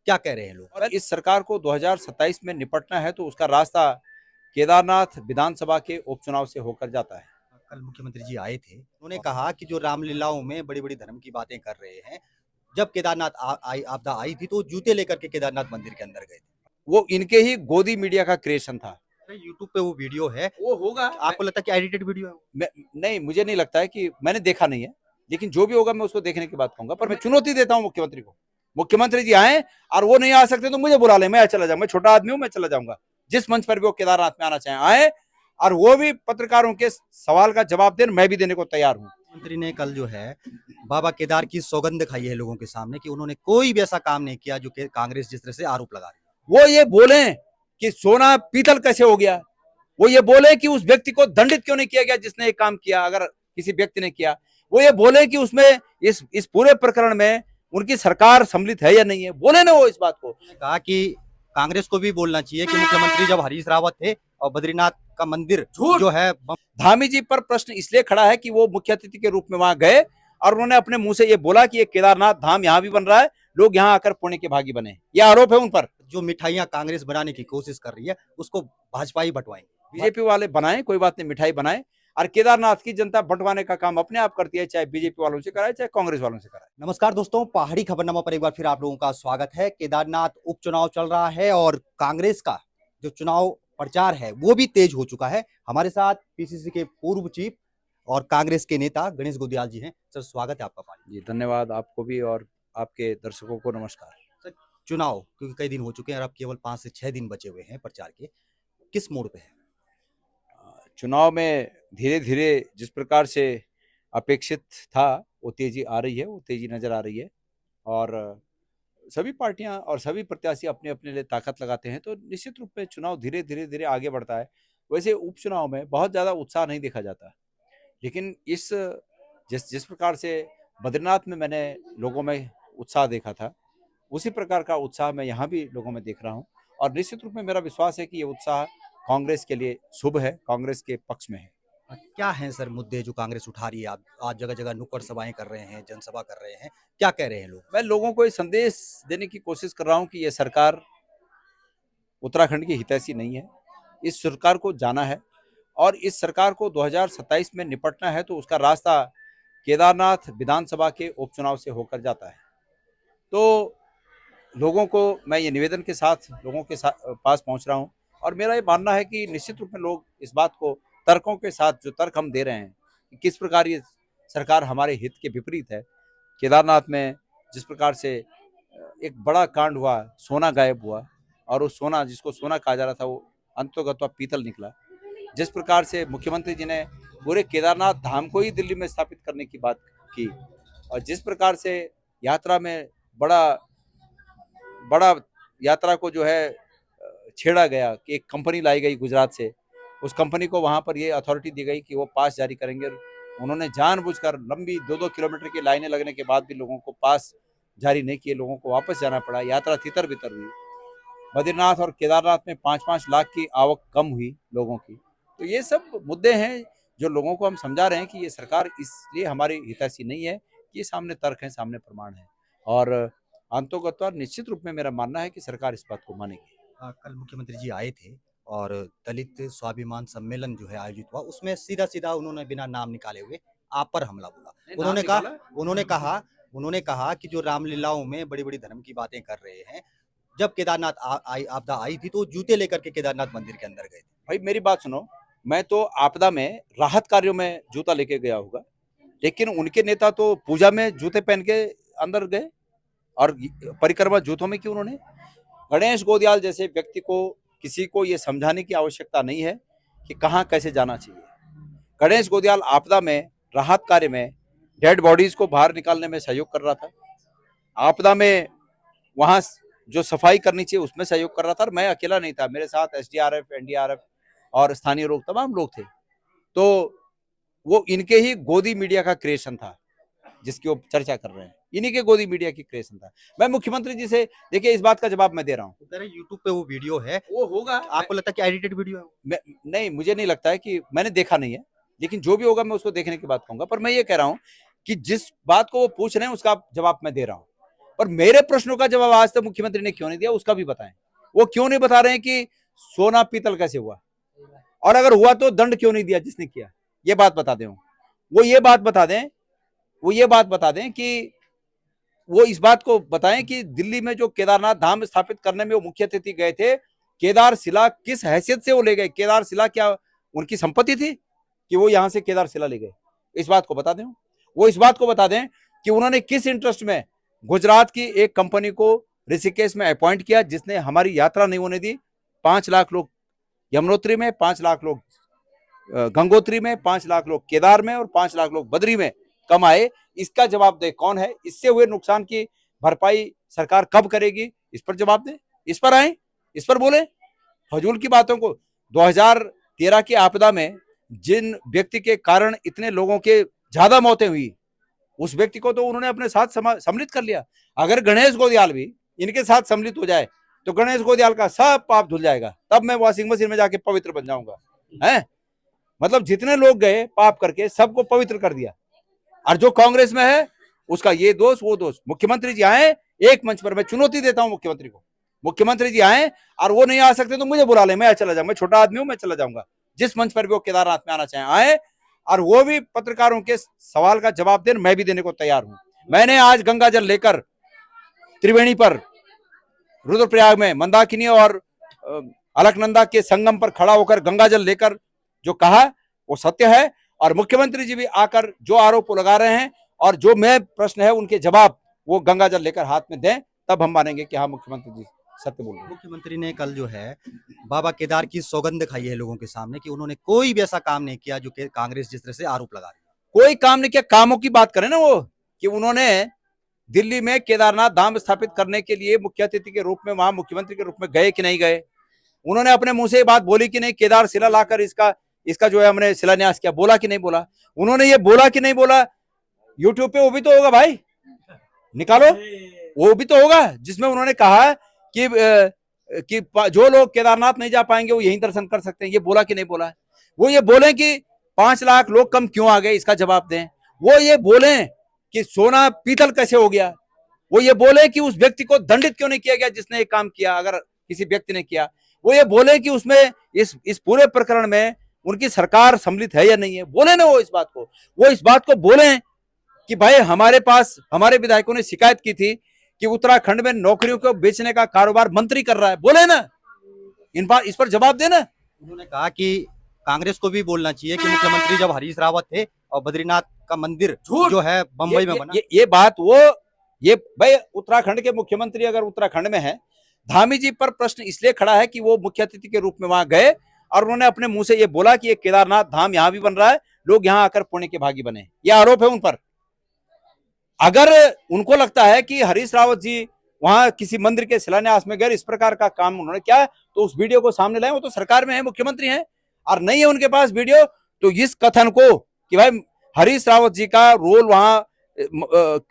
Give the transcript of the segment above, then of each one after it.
क्या कह रहे हैं लोग? और इस सरकार को 2027 में निपटना है तो उसका रास्ता केदारनाथ विधानसभा के उपचुनाव से होकर जाता है। कल मुख्यमंत्री जी आए थे, उन्होंने कहा कि जो रामलीलाओं में बड़ी-बड़ी धर्म की बातें कर रहे हैं, जब केदारनाथ आपदा आई थी तो जूते लेकर के केदारनाथ मंदिर के अंदर गए थे। वो इनके ही गोदी मीडिया का क्रिएशन था। अरे यूट्यूब पे वो वीडियो है, वो होगा। आपको लगता है कि एडिटेड वीडियो है वो? नहीं, मुझे नहीं लगता है कि मैंने देखा नहीं है, लेकिन जो भी होगा मैं उसको देखने के बाद कहूंगा। पर मैं चुनौती देता हूं मुख्यमंत्री को। मुख्यमंत्री जी आए और वो नहीं आ सकते तो मुझे बुला ले, मैं चला जाऊंगा। मैं छोटा आदमी हूं, मैं चला जाऊंगा। जिस मंच पर भी वो केदारनाथ में आना चाहे आए, और वो भी पत्रकारों के सवाल का जवाब दें, मैं भी देने को तैयार हूं। मुख्यमंत्री ने कल जो है बाबा केदार की सौगंध खाई है लोगों के सामने कि उन्होंने कोई भी ऐसा काम नहीं किया जो कि कांग्रेस जिस तरह से आरोप लगा रही है। वो ये बोले कि सोना पीतल कैसे हो गया, वो ये बोले कि उस व्यक्ति को दंडित क्यों नहीं किया गया जिसने ये काम किया, अगर किसी व्यक्ति ने किया। वो ये बोले कि उसमें इस पूरे प्रकरण में उनकी सरकार सम्मिलित है या नहीं है, बोले ना वो इस बात को। कहा कि कांग्रेस को भी बोलना चाहिए कि मुख्यमंत्री जब हरीश रावत थे और बद्रीनाथ का मंदिर जो है धामी जी पर प्रश्न इसलिए खड़ा है कि वो मुख्य अतिथि के रूप में वहां गए और उन्होंने अपने मुंह से ये बोला कि ये केदारनाथ धाम यहाँ भी बन रहा है, लोग यहाँ आकर पुण्य के भागी बने। ये आरोप है उन पर। जो मिठाइयां कांग्रेस बनाने की कोशिश कर रही है उसको भाजपा ही बंटवाएंगे। बीजेपी वाले बनाए, कोई बात नहीं, मिठाई बनाए, और केदारनाथ की जनता बंटवाने का काम अपने आप करती है, चाहे बीजेपी वालों से कराए चाहे कांग्रेस वालों से कराए। नमस्कार दोस्तों, पहाड़ी खबरनामा पर एक बार फिर आप लोगों का स्वागत है। केदारनाथ उपचुनाव चल रहा है और कांग्रेस का जो चुनाव प्रचार है वो भी तेज हो चुका है। हमारे साथ पीसीसी के पूर्व चीफ और कांग्रेस के नेता गणेश गोदियाल जी हैं। सर, स्वागत है आपका। पानी जी धन्यवाद, आपको भी और आपके दर्शकों को नमस्कार। सर, चुनाव क्योंकि कई दिन हो चुके हैं और अब केवल 5 से 6 दिन बचे हुए हैं प्रचार के, किस मोड़ पे है? चुनाव में धीरे धीरे जिस प्रकार से अपेक्षित था वो तेजी आ रही है, वो तेजी नजर आ रही है, और सभी पार्टियां और सभी प्रत्याशी अपने अपने लिए ताकत लगाते हैं, तो निश्चित रूप में चुनाव धीरे धीरे धीरे आगे बढ़ता है। वैसे उपचुनाव में बहुत ज्यादा उत्साह नहीं देखा जाता, लेकिन इस जिस जिस प्रकार से बद्रीनाथ में मैंने लोगों में उत्साह देखा था, उसी प्रकार का उत्साह मैं यहाँ भी लोगों में देख रहा हूँ। और निश्चित रूप में मेरा विश्वास है कि ये उत्साह कांग्रेस के लिए शुभ है, कांग्रेस के पक्ष में है। क्या है सर मुद्दे जो कांग्रेस उठा रही है? आप आज जगह जगह नुक्कड़ सभाएं कर रहे हैं, जनसभा कर रहे हैं, क्या कह रहे हैं लोग? मैं लोगों को ये संदेश देने की कोशिश कर रहा हूँ कि ये सरकार उत्तराखंड की हितैषी नहीं है। इस सरकार को जाना है, और इस सरकार को 2027 में निपटना है तो उसका रास्ता केदारनाथ विधानसभा के उपचुनाव से होकर जाता है। तो लोगों को मैं ये निवेदन के साथ लोगों के पास पहुंच रहा हूं, और मेरा ये मानना है कि निश्चित रूप में लोग इस बात को तर्कों के साथ, जो तर्क हम दे रहे हैं कि किस प्रकार ये सरकार हमारे हित के विपरीत है। केदारनाथ में जिस प्रकार से एक बड़ा कांड हुआ, सोना गायब हुआ, और उस सोना जिसको सोना कहा जा रहा था वो अंततोगत्वा पीतल निकला। जिस प्रकार से मुख्यमंत्री जी ने पूरे केदारनाथ धाम को ही दिल्ली में स्थापित करने की बात की, और जिस प्रकार से यात्रा में बड़ा बड़ा यात्रा को जो है छेड़ा गया कि एक कंपनी लाई गई गुजरात से, उस कंपनी को वहां पर ये अथॉरिटी दी गई कि वो पास जारी करेंगे। उन्होंने जानबूझकर लंबी 2-2 किलोमीटर की लाइनें लगने के बाद भी लोगों को पास जारी नहीं किए, लोगों को वापस जाना पड़ा, यात्रा तितर बितर हुई। बद्रीनाथ और केदारनाथ में 5-5 लाख की आवक कम हुई लोगों की। तो ये सब मुद्दे हैं जो लोगों को हम समझा रहे हैं कि ये सरकार इसलिए हमारी हितैषी नहीं है कि सामने तर्क है, सामने प्रमाण है, और अंतोगत्वा निश्चित रूप में मेरा मानना है कि सरकार इस बात को मानेगी। कल मुख्यमंत्री जी आए थे और दलित स्वाभिमान सम्मेलन जो है आयोजित हुआ, उसमें सीधा सीधा उन्होंने बिना नाम निकाले हुए आप पर हमला बोला। उन्होंने कहा कि जो रामलीलाओं में बड़ी बड़ी धर्म की बातें कर रहे हैं, जब केदारनाथ आपदा आई थी तो जूते लेकर के केदारनाथ मंदिर के अंदर गए थे। भाई मेरी बात सुनो, मैं तो आपदा में राहत कार्यों में जूता लेके गया होगा, लेकिन उनके नेता तो पूजा में जूते पहन के अंदर गए, और परिक्रमा जूतों में की उन्होंने। गणेश गोदियाल जैसे व्यक्ति को किसी को ये समझाने की आवश्यकता नहीं है कि कहाँ कैसे जाना चाहिए। गणेश गोदियाल आपदा में, राहत कार्य में, डेड बॉडीज को बाहर निकालने में सहयोग कर रहा था। आपदा में वहां जो सफाई करनी चाहिए उसमें सहयोग कर रहा था, और मैं अकेला नहीं था, मेरे साथ एसडीआरएफ, एनडीआरएफ और स्थानीय लोग, तमाम लोग थे। तो वो इनके ही गोदी मीडिया का क्रिएशन था जिसकी वो चर्चा कर रहे हैं, इन्हीं के गोदी मीडिया की क्रिएशन था। मैं मुख्यमंत्री जी से, देखिए इस बात का जवाब मैं दे रहा हूँ। यूट्यूब पे वो वीडियो है, वो होगा। आपको लगता है कि एडिटेड वीडियो है? नहीं, मुझे नहीं लगता है कि, मैंने देखा नहीं है, लेकिन जो भी होगा मैं उसको देखने के बाद कहूंगा। पर मैं ये कह रहा हूँ कि जिस बात को वो पूछ रहे हैं उसका जवाब मैं दे रहा हूँ। पर मेरे प्रश्नों का जवाब आज तक मुख्यमंत्री ने क्यों नहीं दिया, उसका भी बताएं। वो क्यों नहीं बता रहे हैं कि सोना पीतल कैसे हुआ, और अगर हुआ तो दंड क्यों नहीं दिया जिसने किया, ये बात बता दें। वो ये बात बता दें, वो ये बात बता दें कि वो इस बात को बताएं कि दिल्ली में जो केदारनाथ धाम स्थापित करने में वो मुख्य अतिथि गए थे, केदार शिला किस हैसियत से वो ले गए? केदार शिला क्या उनकी संपत्ति थी कि वो यहां से केदार शिला ले गए? इस बात को बता दें। वो इस बात को बता दें कि उन्होंने किस इंटरेस्ट में गुजरात की एक कंपनी को ऋषिकेश में अपॉइंट किया, जिसने हमारी यात्रा नहीं होने दी। 5 लाख लोग यमुनोत्री में, 5 लाख लोग गंगोत्री में, 5 लाख लोग केदार में और 5 लाख लोग बद्री में कम आए। इसका जवाब दे कौन है? इससे हुए नुकसान की भरपाई सरकार कब करेगी? इस पर जवाब दे, इस पर आए, इस पर बोले। फजूल की बातों को 2013 की आपदा में जिन व्यक्ति के कारण इतने लोगों के ज्यादा मौतें हुई, उस व्यक्ति को तो उन्होंने अपने साथ सम्मिलित कर लिया। अगर गणेश गोदियाल भी इनके साथ सम्मिलित हो जाए तो गणेश गोदियाल का सब पाप धुल जाएगा, तब मैं वॉशिंग मशीन में जाके पवित्र बन जाऊंगा। है मतलब जितने लोग गए पाप करके सबको पवित्र कर दिया। और जो कांग्रेस में है उसका ये दोष वो दोष। मुख्यमंत्री जी आए एक मंच पर, मैं चुनौती देता हूं मुख्यमंत्री को, मुख्यमंत्री जी आए और वो नहीं आ सकते तो मुझे बुला ले, मैं चला जाऊंगा, मैं छोटा आदमी हूं, मैं चला जाऊंगा। जिस मंच पर भी वो केदारनाथ में आना चाहे आए, और वो भी पत्रकारों के सवाल का जवाब देने, मैं भी देने को तैयार हूं। मैंने आज गंगा जल लेकर त्रिवेणी पर, रुद्रप्रयाग में मंदाकिनी और अलकनंदा के संगम पर खड़ा होकर गंगा जल लेकर जो कहा वो सत्य है। और मुख्यमंत्री जी भी आकर जो आरोप लगा रहे हैं और जो मैं प्रश्न है उनके जवाब वो गंगा जल लेकर हाथ में दें, तब हम मानेंगे कि हाँ मुख्यमंत्री जी सत्य बोल रहे हैं। मुख्यमंत्री ने कल जो है बाबा केदार की सौगंध खाई है लोगों के सामने कि उन्होंने कोई भी ऐसा काम नहीं किया जो कि कांग्रेस जिस तरह से आरोप लगा रही है। कोई काम नहीं किया, कामों की बात करें ना वो, कि उन्होंने दिल्ली में केदारनाथ धाम स्थापित करने के लिए मुख्य अतिथि के रूप में वहां मुख्यमंत्री के रूप में गए कि नहीं गए? उन्होंने अपने मुंह से ये बात बोली कि नहीं केदार शिला लाकर इसका जो है हमने शिलान्यास किया, बोला कि नहीं बोला? उन्होंने ये बोला कि नहीं बोला? यूट्यूब पे वो भी तो होगा भाई, निकालो, वो भी तो होगा जिसमें उन्होंने कहा कि जो लोग केदारनाथ नहीं जा पाएंगे वो यहीं दर्शन कर सकते हैं। ये बोला कि नहीं बोला? वो ये बोले कि 5 लाख लोग कम क्यों आ गए, इसका जवाब दें। वो ये बोले कि सोना पीतल कैसे हो गया। वो ये बोले कि उस व्यक्ति को दंडित क्यों नहीं किया गया जिसने एक काम किया, अगर किसी व्यक्ति ने किया। वो ये बोले कि उसमें इस पूरे प्रकरण में उनकी सरकार सम्मिलित है या नहीं है। बोले ना वो इस बात को, वो इस बात को बोले कि भाई हमारे पास हमारे विधायकों ने शिकायत की थी कि उत्तराखंड में नौकरियों को बेचने का कारोबार मंत्री कर रहा है। बोले ना, इस पर जवाब देना। उन्होंने कहा कि कांग्रेस को भी बोलना चाहिए कि मुख्यमंत्री जब हरीश रावत थे और बद्रीनाथ का मंदिर जो है बंबई में बना, ये बात ये भाई उत्तराखंड के मुख्यमंत्री अगर उत्तराखंड में है, धामी जी पर प्रश्न इसलिए खड़ा है कि वो मुख्य अतिथि के रूप में वहां गए और उन्होंने अपने मुंह से ये बोला कि ये केदारनाथ धाम यहां भी बन रहा है, लोग यहां आकर पुण्य के भागी बने। ये आरोप है उन पर। अगर उनको लगता है कि हरीश रावत जी वहां किसी मंदिर के शिलान्यास में गए, इस प्रकार का काम उन्होंने किया, तो उस वीडियो को सामने लाए। वो तो सरकार में है, मुख्यमंत्री हैं, और नहीं है उनके पास वीडियो, तो इस कथन को कि भाई हरीश रावत जी का रोल वहां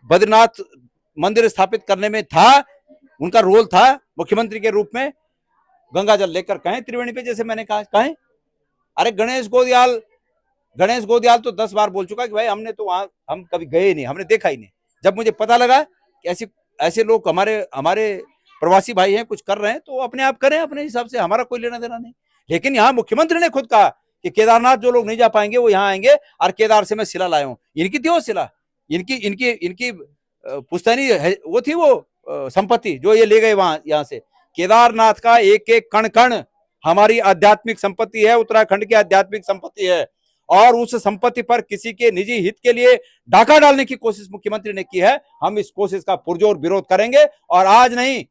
बद्रीनाथ मंदिर स्थापित करने में था, उनका रोल था मुख्यमंत्री के रूप में, गंगा जल लेकर कहें त्रिवेणी पे, जैसे मैंने कहा कहें। अरे गणेश गोदियाल तो 10 बार बोल चुका कि भाई हमने तो वहां हम कभी गए नहीं, हमने देखा ही नहीं। जब मुझे पता लगा कि ऐसे लोग हमारे प्रवासी भाई हैं, कुछ कर रहे हैं, तो अपने आप करें अपने हिसाब से, हमारा कोई लेना देना नहीं। लेकिन यहाँ मुख्यमंत्री ने खुद कहा कि केदारनाथ जो लोग नहीं जा पाएंगे वो यहाँ आएंगे और केदार से मैं शिला लाया हूँ। इनकी थी वो शिला, इनकी पुश्तैनी वो थी वो संपत्ति जो ये ले गए वहां यहाँ से। केदारनाथ का एक एक कण कण हमारी आध्यात्मिक संपत्ति है, उत्तराखंड की आध्यात्मिक संपत्ति है, और उस संपत्ति पर किसी के निजी हित के लिए डाका डालने की कोशिश मुख्यमंत्री ने की है। हम इस कोशिश का पुरजोर विरोध करेंगे, और आज नहीं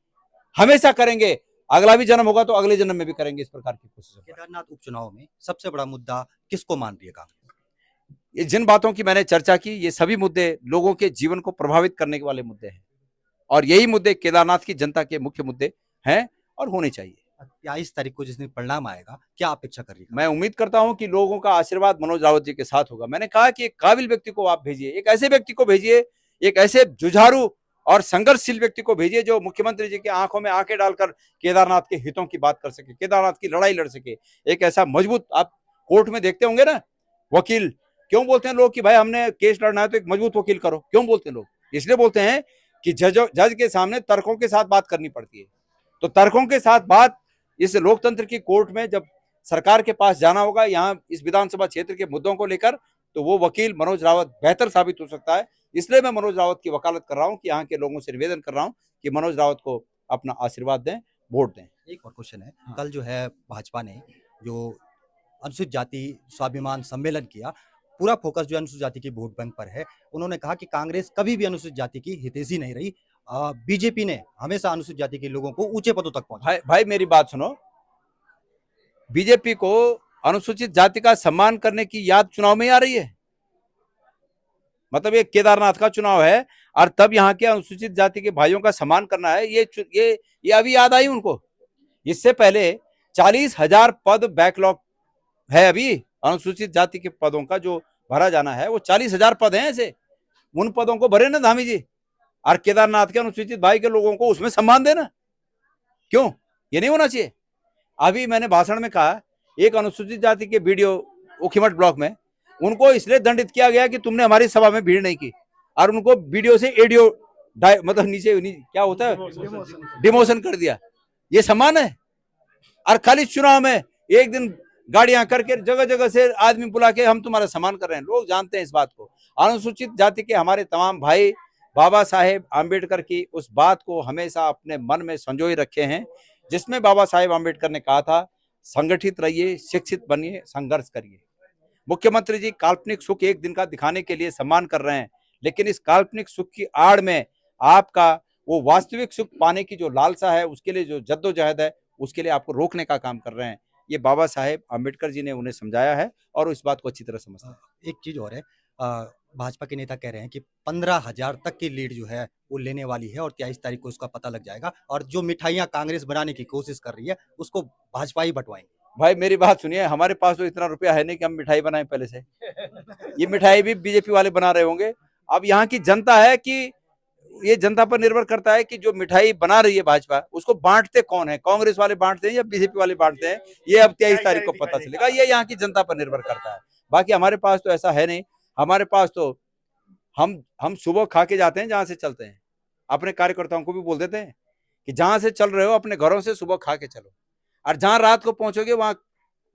हमेशा करेंगे। अगला भी जन्म होगा तो अगले जन्म में भी करेंगे इस प्रकार की कोशिश। केदारनाथ उपचुनाव में सबसे बड़ा मुद्दा किसको मान रही है कांग्रेस? ये जिन बातों की मैंने चर्चा की, ये सभी मुद्दे लोगों के जीवन को प्रभावित करने वाले मुद्दे हैं, और यही मुद्दे केदारनाथ की जनता के मुख्य मुद्दे हैं और होने चाहिए। 23 तारीख को जिस दिन परिणाम आएगा, क्या अपेक्षा कर रही है? मैं उम्मीद करता हूं कि लोगों का आशीर्वाद मनोज रावत जी के साथ होगा। मैंने कहा कि एक काबिल व्यक्ति को आप भेजिए, एक ऐसे व्यक्ति को भेजिए, एक ऐसे जुझारू और संघर्षशील व्यक्ति को भेजिए जो मुख्यमंत्री जी की आंखों में आंखें डालकर केदारनाथ के हितों की बात कर सके, केदारनाथ की लड़ाई लड़ सके। एक ऐसा मजबूत, आप कोर्ट में देखते होंगे ना, वकील क्यों बोलते हैं लोग कि भाई हमने केस लड़ना है तो एक मजबूत वकील करो, क्यों बोलते हैं लोग? इसलिए बोलते हैं कि जज के सामने तर्कों के साथ बात करनी पड़ती है। तो तर्कों के साथ बात इस लोकतंत्र की कोर्ट में जब सरकार के पास जाना होगा यहाँ इस विधानसभा क्षेत्र के मुद्दों को लेकर, तो वो वकील मनोज रावत बेहतर साबित हो सकता है। इसलिए मैं मनोज रावत की वकालत कर रहा हूँ कि यहाँ के लोगों से निवेदन कर रहा हूँ कि मनोज रावत को अपना आशीर्वाद दें, वोट दें। एक और क्वेश्चन है, कल जो है भाजपा ने जो अनुसूचित जाति स्वाभिमान सम्मेलन किया, पूरा फोकस जो अनुसूचित जाति की वोट बैंक पर है। उन्होंने कहा कि कांग्रेस कभी भी अनुसूचित जाति की हितैषी नहीं रही, बीजेपी ने हमेशा अनुसूचित जाति के लोगों को ऊंचे पदों तक पहुंचा। भाई मेरी बात सुनो, बीजेपी को अनुसूचित जाति का सम्मान करने की याद चुनाव में आ रही है। मतलब ये केदारनाथ का चुनाव है और तब यहाँ के अनुसूचित जाति के भाइयों का सम्मान करना है, ये अभी याद आई उनको। इससे पहले 40,000 पद बैकलॉग है अभी अनुसूचित जाति के पदों का जो भरा जाना है, वो 40,000 पद हैं ऐसे। उन पदों को भरे ना धामी जी, और केदारनाथ के अनुसूचित भाई के लोगों को उसमें सम्मान देना, क्यों? ये नहीं होना चाहिए। अभी मैंने भाषण में कहा, एक अनुसूचित जाति के वीडियो उखीमठ ब्लॉक में उनको इसलिए दंडित किया गया कि तुमने हमारी सभा में भीड़ नहीं की, और उनको वीडियो से एडियो मतलब नीचे क्या होता है, डिमोशन कर दिया। ये सम्मान है? और खाली चुनाव में एक दिन गाड़ियां करके जगह जगह से आदमी बुला के हम तुम्हारा सम्मान कर रहे हैं। लोग जानते हैं इस बात को। अनुसूचित जाति के हमारे तमाम भाई बाबा साहेब आम्बेडकर की उस बात को हमेशा अपने मन में संजोए रखे हैं, जिसमें बाबा साहेब आम्बेडकर ने कहा था, संगठित रहिए, शिक्षित बनिए, संघर्ष करिए। मुख्यमंत्री जी काल्पनिक सुख एक दिन का दिखाने के लिए सम्मान कर रहे हैं, लेकिन इस काल्पनिक सुख की आड़ में आपका वो वास्तविक सुख पाने की जो लालसा है, उसके लिए जो जद्दोजहद है, उसके लिए आपको रोकने का काम कर रहे हैं। ये बाबा साहेब आम्बेडकर जी ने उन्हें समझाया है और इस बात को अच्छी तरह समझते हैं। एक चीज और है, भाजपा के नेता कह रहे हैं कि 15,000 तक की लीड जो है वो लेने वाली है और 23 तारीख को उसका पता लग जाएगा, और जो मिठाइयां कांग्रेस बनाने की कोशिश कर रही है उसको भाजपा ही बंटवाएंगे। भाई मेरी बात सुनिए, हमारे पास तो इतना रुपया है नहीं कि हम मिठाई बनाएं पहले से। ये मिठाई भी बीजेपी वाले बना रहे होंगे। अब यहाँ की जनता है कि ये जनता पर निर्भर करता है कि जो मिठाई बना रही है भाजपा, उसको बांटते कौन है, कांग्रेस वाले बांटते हैं या बीजेपी वाले बांटते हैं, ये अब 23 तारीख को पता चलेगा। ये यहाँ की जनता पर निर्भर करता है। बाकी हमारे पास तो ऐसा है नहीं। हमारे पास तो हम सुबह खा के जाते हैं, जहां से चलते हैं। अपने कार्यकर्ताओं को भी बोल देते हैं कि जहां से चल रहे हो अपने घरों से सुबह खा के चलो, और जहां रात को पहुंचोगे वहां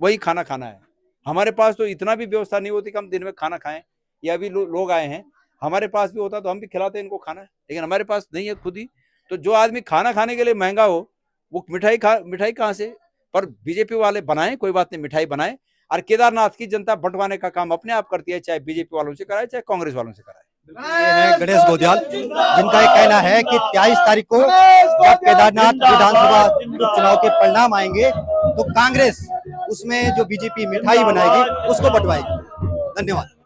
वही खाना खाना है। हमारे पास तो इतना भी व्यवस्था नहीं होती कि हम दिन में खाना खाएं। ये अभी लोग आए हैं, हमारे पास भी होता तो हम भी खिलाते इनको खाना, लेकिन हमारे पास नहीं है खुद ही। तो जो आदमी खाना खाने के लिए महंगा हो, वो मिठाई कहाँ से? पर बीजेपी वाले बनाएं, कोई बात नहीं, मिठाई बनाएं। और केदारनाथ की जनता बंटवाने का काम अपने आप करती है, चाहे बीजेपी वालों से कराए चाहे कांग्रेस वालों से कराए। ये है गणेश गोदियाल, जिनका एक कहना है कि 23 तारीख को जब केदारनाथ विधानसभा चुनाव के परिणाम आएंगे तो कांग्रेस उसमें जो बीजेपी मिठाई बनाएगी उसको बंटवाएगी। धन्यवाद।